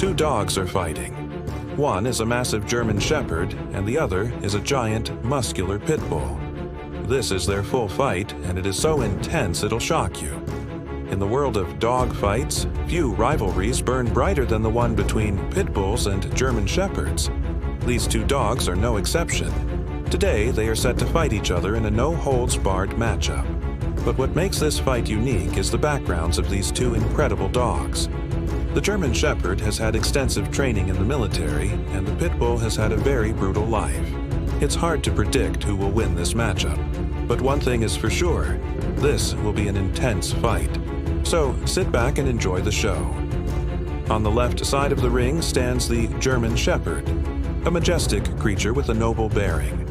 Two dogs are fighting. One is a massive German Shepherd, and the other is a giant, muscular Pitbull. This is their full fight, and it is so intense it'll shock you. In the world of dog fights, few rivalries burn brighter than the one between Pitbulls and German Shepherds. These two dogs are no exception. Today, they are set to fight each other in a no-holds-barred matchup. But what makes this fight unique is the backgrounds of these two incredible dogs. The German Shepherd has had extensive training in the military, and the Pitbull has had a very brutal life. It's hard to predict who will win this matchup. But one thing is for sure, this will be an intense fight. So sit back and enjoy the show. On the left side of the ring stands the German Shepherd, a majestic creature with a noble bearing.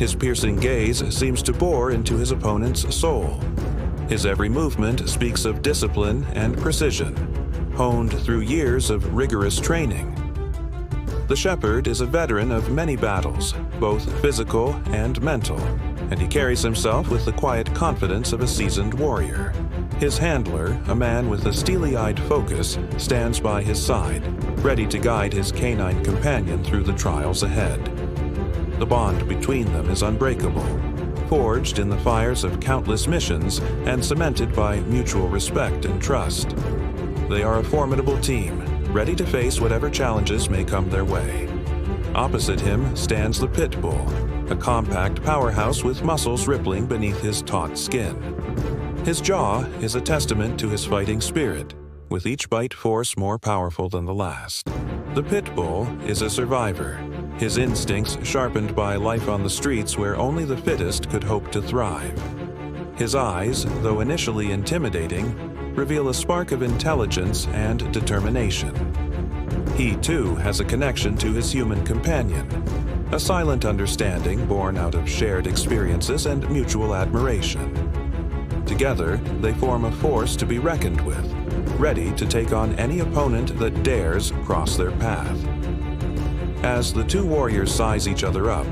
His piercing gaze seems to bore into his opponent's soul. His every movement speaks of discipline and precision, honed through years of rigorous training. The Shepherd is a veteran of many battles, both physical and mental, and he carries himself with the quiet confidence of a seasoned warrior. His handler, a man with a steely-eyed focus, stands by his side, ready to guide his canine companion through the trials ahead. The bond between them is unbreakable, forged in the fires of countless missions and cemented by mutual respect and trust. They are a formidable team, ready to face whatever challenges may come their way. Opposite him stands the Pitbull, a compact powerhouse with muscles rippling beneath his taut skin. His jaw is a testament to his fighting spirit, with each bite force more powerful than the last. The Pitbull is a survivor, his instincts sharpened by life on the streets where only the fittest could hope to thrive. His eyes, though initially intimidating, reveal a spark of intelligence and determination. He, too, has a connection to his human companion, a silent understanding born out of shared experiences and mutual admiration. Together, they form a force to be reckoned with, ready to take on any opponent that dares cross their path. As the two warriors size each other up,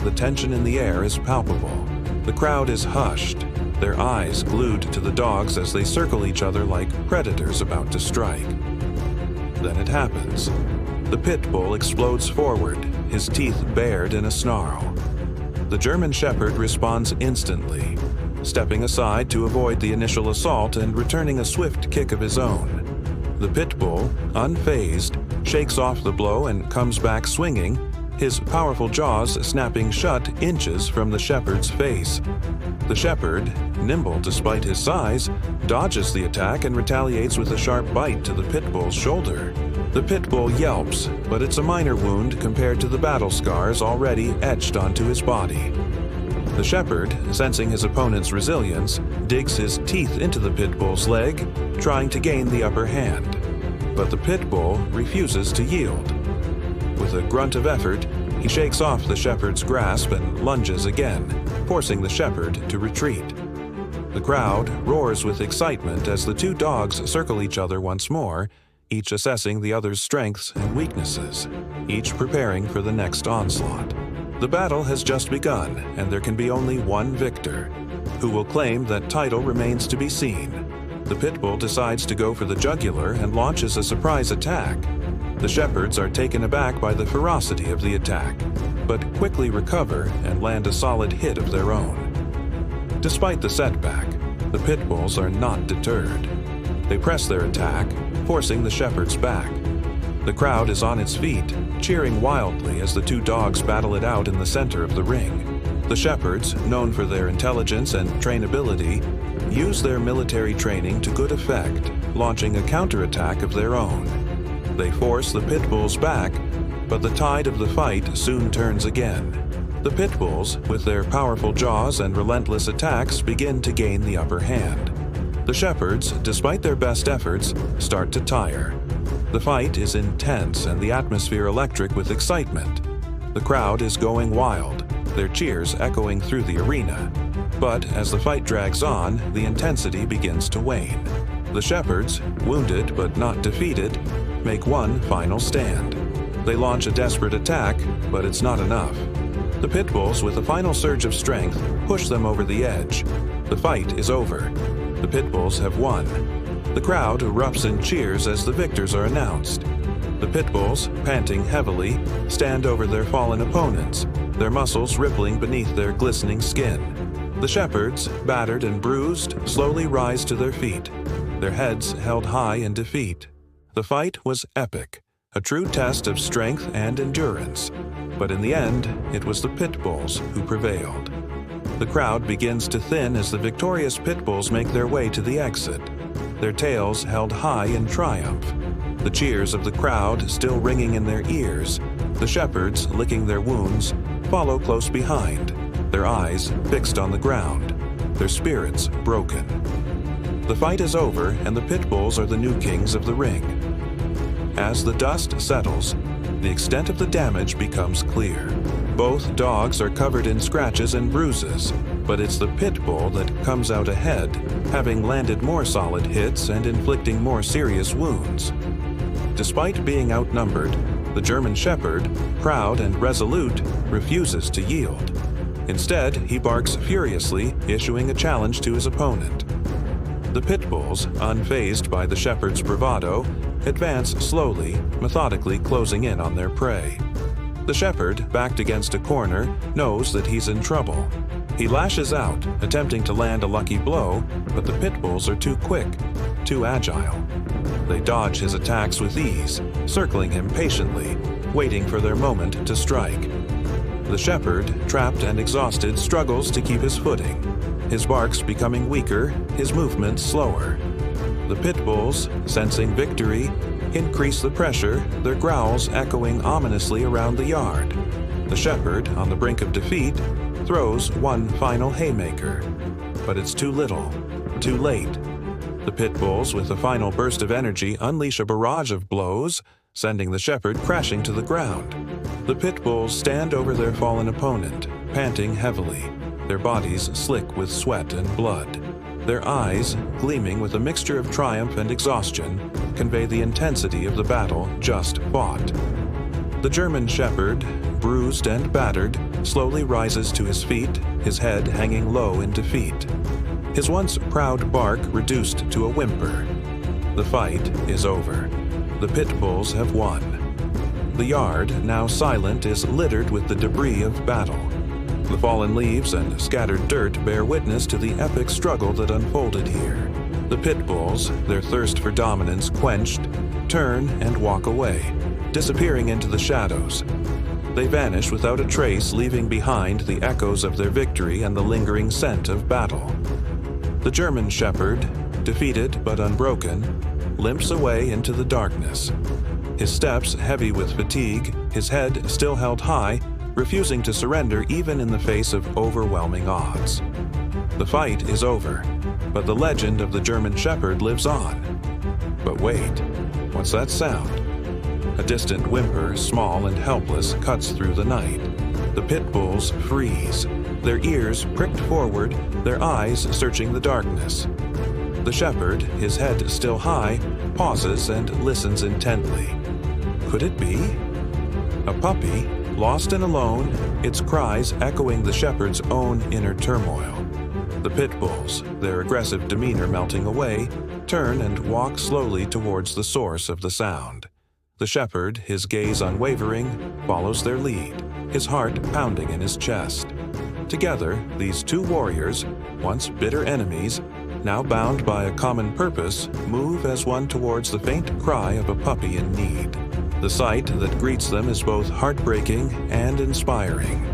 the tension in the air is palpable. The crowd is hushed, their eyes glued to the dogs as they circle each other like predators about to strike. Then it happens. The Pitbull explodes forward, his teeth bared in a snarl. The German Shepherd responds instantly, stepping aside to avoid the initial assault and returning a swift kick of his own. The Pitbull, unfazed, shakes off the blow and comes back swinging, his powerful jaws snapping shut inches from the Shepherd's face. The Shepherd, nimble despite his size, dodges the attack and retaliates with a sharp bite to the Pitbull's shoulder. The Pitbull yelps, but it's a minor wound compared to the battle scars already etched onto his body. The Shepherd, sensing his opponent's resilience, digs his teeth into the Pitbull's leg, trying to gain the upper hand. But the Pitbull refuses to yield. With a grunt of effort, he shakes off the Shepherd's grasp and lunges again, forcing the Shepherd to retreat. The crowd roars with excitement as the two dogs circle each other once more, each assessing the other's strengths and weaknesses, each preparing for the next onslaught. The battle has just begun, and there can be only one victor. Who will claim that title remains to be seen. The Pitbull decides to go for the jugular and launches a surprise attack. The Shepherds are taken aback by the ferocity of the attack, but quickly recover and land a solid hit of their own. Despite the setback, the Pitbulls are not deterred. They press their attack, forcing the Shepherds back. The crowd is on its feet, cheering wildly as the two dogs battle it out in the center of the ring. The Shepherds, known for their intelligence and trainability, use their military training to good effect, launching a counterattack of their own. They force the Pitbulls back, but the tide of the fight soon turns again. The Pitbulls, with their powerful jaws and relentless attacks, begin to gain the upper hand. The Shepherds, despite their best efforts, start to tire. The fight is intense and the atmosphere electric with excitement. The crowd is going wild, their cheers echoing through the arena. But as the fight drags on, the intensity begins to wane. The Shepherds, wounded but not defeated, make one final stand. They launch a desperate attack, but it's not enough. The Pitbulls, with a final surge of strength, push them over the edge. The fight is over. The Pitbulls have won. The crowd erupts in cheers as the victors are announced. The pit bulls, panting heavily, stand over their fallen opponents, their muscles rippling beneath their glistening skin. The shepherds, battered and bruised, slowly rise to their feet, their heads held high in defeat. The fight was epic, a true test of strength and endurance. But in the end, it was the pit bulls who prevailed. The crowd begins to thin as the victorious pit bulls make their way to the exit, their tails held high in triumph. The cheers of the crowd still ringing in their ears, the shepherds, licking their wounds, follow close behind, their eyes fixed on the ground, their spirits broken. The fight is over, and the pit bulls are the new kings of the ring. As the dust settles, the extent of the damage becomes clear. Both dogs are covered in scratches and bruises, but it's the pit bull that comes out ahead, having landed more solid hits and inflicting more serious wounds. Despite being outnumbered, the German shepherd, proud and resolute, refuses to yield. Instead, he barks furiously, issuing a challenge to his opponent. The pit bulls, unfazed by the shepherd's bravado, advance slowly, methodically closing in on their prey. The shepherd, backed against a corner, knows that he's in trouble. He lashes out, attempting to land a lucky blow, but the pit bulls are too quick, too agile. They dodge his attacks with ease, circling him patiently, waiting for their moment to strike. The shepherd, trapped and exhausted, struggles to keep his footing, his barks becoming weaker, his movements slower. The pit bulls, sensing victory, increase the pressure, their growls echoing ominously around the yard. The shepherd, on the brink of defeat, throws one final haymaker. But it's too little, too late. The pit bulls, with a final burst of energy, unleash a barrage of blows, sending the shepherd crashing to the ground. The pit bulls stand over their fallen opponent, panting heavily, their bodies slick with sweat and blood. Their eyes, gleaming with a mixture of triumph and exhaustion, convey the intensity of the battle just fought. The German shepherd, bruised and battered, slowly rises to his feet, his head hanging low in defeat. His once proud bark reduced to a whimper. The fight is over. The pit bulls have won. The yard, now silent, is littered with the debris of battle. The fallen leaves and scattered dirt bear witness to the epic struggle that unfolded here. The pit bulls, their thirst for dominance quenched, turn and walk away, disappearing into the shadows. They vanish without a trace, leaving behind the echoes of their victory and the lingering scent of battle. The German shepherd, defeated but unbroken, limps away into the darkness. His steps heavy with fatigue, his head still held high, refusing to surrender even in the face of overwhelming odds. The fight is over, but the legend of the German shepherd lives on. But wait, what's that sound? A distant whimper, small and helpless, cuts through the night. The pit bulls freeze, their ears pricked forward, their eyes searching the darkness. The shepherd, his head still high, pauses and listens intently. Could it be? A puppy, lost and alone, its cries echoing the shepherd's own inner turmoil. The pit bulls, their aggressive demeanor melting away, turn and walk slowly towards the source of the sound. The shepherd, his gaze unwavering, follows their lead, his heart pounding in his chest. Together, these two warriors, once bitter enemies, now bound by a common purpose, move as one towards the faint cry of a puppy in need. The sight that greets them is both heartbreaking and inspiring.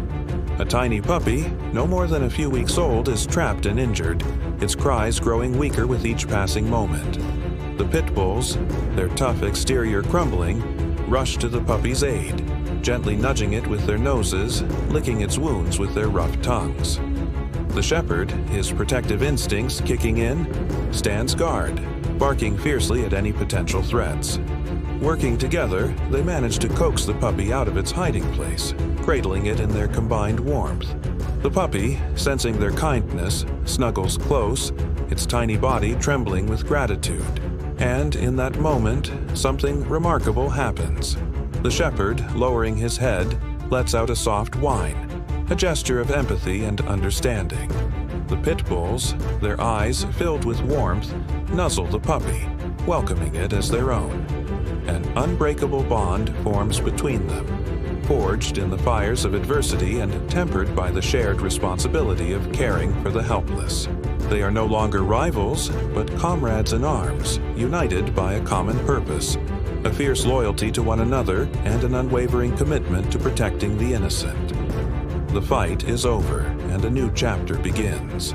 A tiny puppy, no more than a few weeks old, is trapped and injured, its cries growing weaker with each passing moment. The pit bulls, their tough exterior crumbling, rush to the puppy's aid, gently nudging it with their noses, licking its wounds with their rough tongues. The shepherd, his protective instincts kicking in, stands guard, barking fiercely at any potential threats. Working together, they manage to coax the puppy out of its hiding place, cradling it in their combined warmth. The puppy, sensing their kindness, snuggles close, its tiny body trembling with gratitude. And in that moment, something remarkable happens. The shepherd, lowering his head, lets out a soft whine, a gesture of empathy and understanding. The pit bulls, their eyes filled with warmth, nuzzle the puppy, welcoming it as their own. And unbreakable bond forms between them, forged in the fires of adversity and tempered by the shared responsibility of caring for the helpless. They are no longer rivals, but comrades in arms, united by a common purpose, a fierce loyalty to one another, and an unwavering commitment to protecting the innocent. The fight is over, and a new chapter begins.